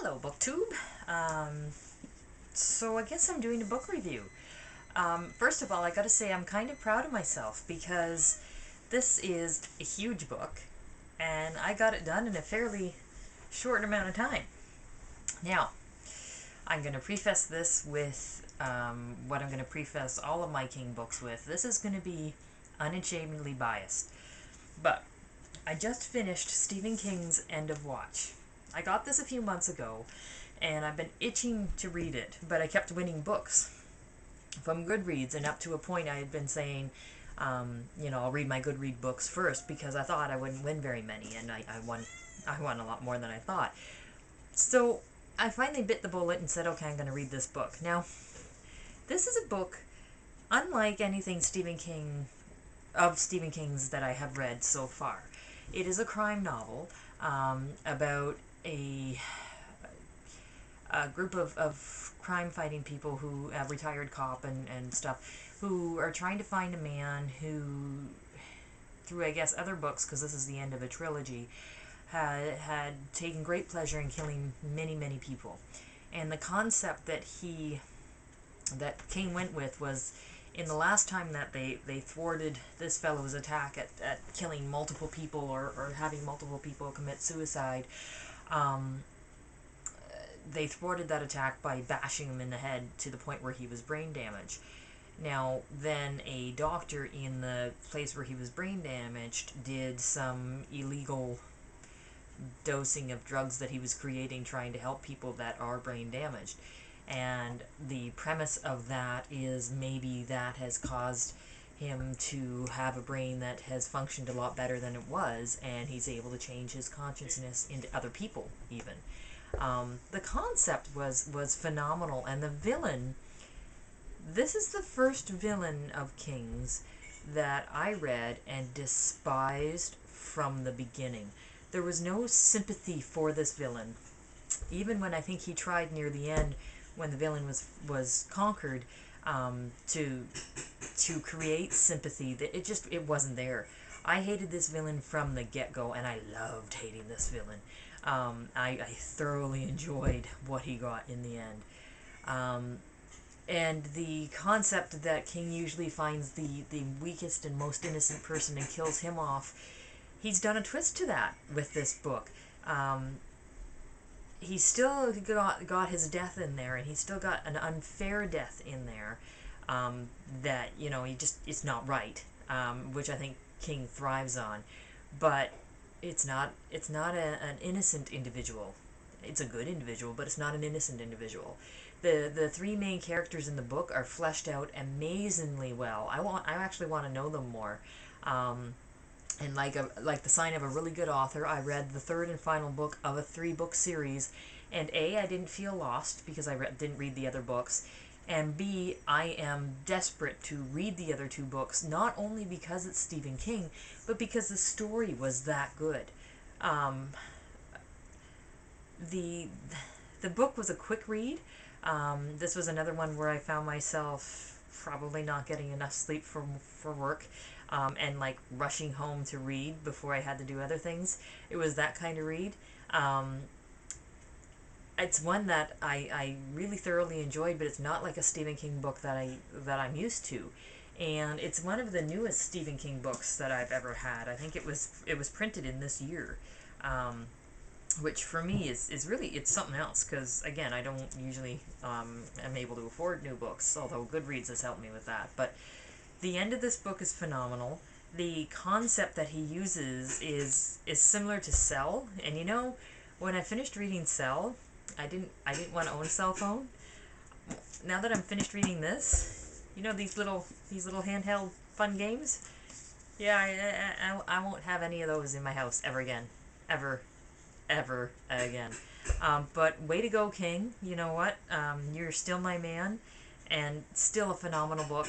Hello, BookTube. So I guess I'm doing a book review. First of all, I gotta say I'm kind of proud of myself because this is a huge book and I got it done in a fairly short amount of time. Now, I'm gonna preface this with what I'm gonna preface all of my King books with. This is gonna be unashamedly biased, but I just finished Stephen King's End of Watch. I got this a few months ago and I've been itching to read it, but I kept winning books from Goodreads, and up to a point I had been saying, I'll read my Goodread books first because I thought I wouldn't win very many, and I won a lot more than I thought. So I finally bit the bullet and said, okay, I'm going to read this book. Now, this is a book unlike anything Stephen King's that I have read so far. It is a crime novel about a group of crime fighting people who have retired cop and stuff who are trying to find a man who, through I guess other books, because this is the end of a trilogy, had taken great pleasure in killing many people. And the concept that King went with was, in the last time that they thwarted this fellow's attack at killing multiple people or having multiple people commit suicide, um, they thwarted that attack by bashing him in the head to the point where he was brain damaged. Now, then a doctor in the place where he was brain damaged did some illegal dosing of drugs that he was creating trying to help people that are brain damaged. And the premise of that is maybe that has caused him to have a brain that has functioned a lot better than it was, and he's able to change his consciousness into other people, even. The concept was phenomenal, and the villain. This is the first villain of King's that I read and despised from the beginning. There was no sympathy for this villain, even when I think he tried near the end, when the villain was conquered, to create sympathy. That it wasn't there. I hated this villain from the get-go, and I loved hating this villain. I thoroughly enjoyed what he got in the end. And the concept that King usually finds the weakest and most innocent person and kills him off, he's done a twist to that with this book. He's still got his death in there, and he's still got an unfair death in there, that, it's not right, which I think King thrives on. But it's not an innocent individual. It's a good individual, but it's not an innocent individual. The three main characters in the book are fleshed out amazingly well. I actually want to know them more. And like the sign of a really good author, I read the third and final book of a 3-book series, and I didn't feel lost because didn't read the other books, and B, I am desperate to read the other 2 books, not only because it's Stephen King, but because the story was that good. Um, the the book was a quick read. This was another one where I found myself probably not getting enough sleep for work, and like rushing home to read before I had to do other things. It was that kind of read. Um, it's one that I really thoroughly enjoyed, but it's not like a Stephen King book that I'm used to. And it's one of the newest Stephen King books that I've ever had. I think it was printed in this year. Which for me is really, it's something else, because again, I don't usually am able to afford new books, although Goodreads has helped me with that. But the end of this book is phenomenal. The concept that he uses is similar to Cell, and when I finished reading Cell, I didn't want to own a cell phone. Now that I'm finished reading this, these little handheld fun games. Yeah, I won't have any of those in my house ever again, ever again. But way to go, King. You know what? You're still my man, and still a phenomenal book.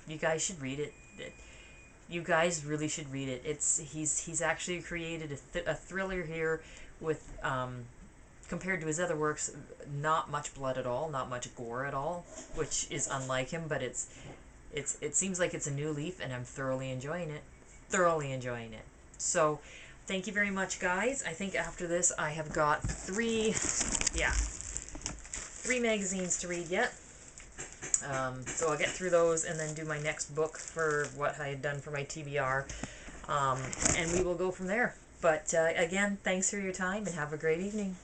You guys should read it. You guys really should read it. He's actually created a thriller here with, compared to his other works, not much blood at all, not much gore at all, which is unlike him. But it seems like it's a new leaf, and I'm thoroughly enjoying it. Thoroughly enjoying it. So thank you very much, guys. I think after this I have got three magazines to read yet. So I'll get through those and then do my next book for what I had done for my TBR. And we will go from there. But again, thanks for your time and have a great evening.